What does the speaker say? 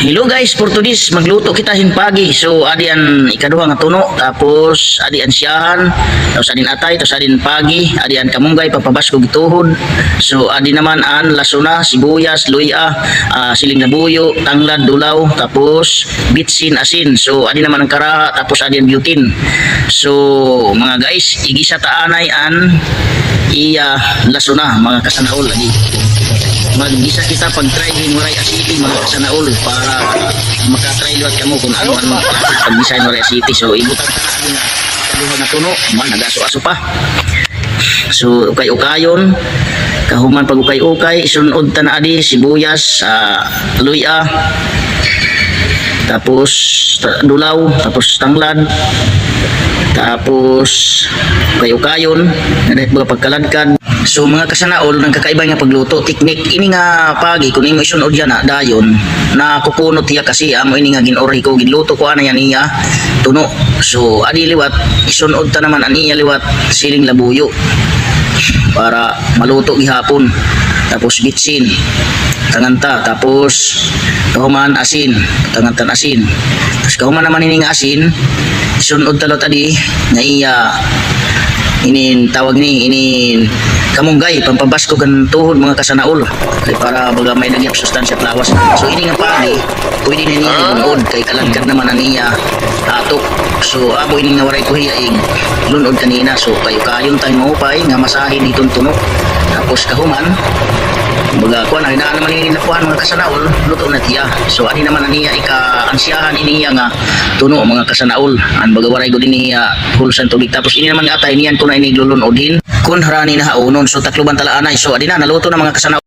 Hello guys, for today's magluto kita hinpagi. So adian ikaduha nga tuno, tapos adian siyahan, tapos adin atay, tapos adin pagi, adian kamunggay pagpabasko gituhod. So adi naman an lasuna, sibuyas, luya, siling na buyo, tanglad, dulaw, tapos bitsin, asin. So adi naman ang karaha, tapos adian butane. So mga guys, igisa taanay an iya lasuna mga kasanaol lagi. Mag-isa kita pag-try din waray asiti mga kasanaol para makatry liwat kamo kung ano pag-isa waray asiti. So ibutang ka na kaduha na tuno, nagaso-aso pa. So ukay-ukayon, kahuman pag ukay-ukay, isunod ta na adi sibuyas, luya, tapos dulaw, tapos tanglad, tapos ukay-ukayon, nadahit mga pagkaladkad. So mga kasanaol, ng kakaiba nga pagluto teknik ini nga pagi kun imo isunod yan na dayon na kukunot iya kasi amo ini nga ginori ko ginluto ko ana yan iya tuno. So adi liwat isunod ta naman ani iya liwat siling labuyo para maluto gihapon, tapos bitsin tanganta, tapos kahuman asin, tangantan asin, tapos kahuman naman ini nga asin isunod talo tadi na iya inin tawag ni inin kamunggay pampabasko kan tuhod mga kasanaol kay para baga may nagyap sustansya lawas. So ini nga pagi pwede na niya lunod kay kalagkad naman aniya atok. So abo ini nga waray kuhiyaig lunod kanina. So kayo-kayon tayo maupay nga masahin itong tunog, tapos kahuman baga kuan ay daan naman ini nakuan mga kasanaol luto na tiya. So ani naman aniya ika-ansyahan iniya nga tuno mga kasanaol an baga waray gud iniya hulsan tubig, tapos ini naman atay niyan kun ay niglulunodin kun harani na haunon. So taklo bantala anay. So adi na naluto na mga kasanaol.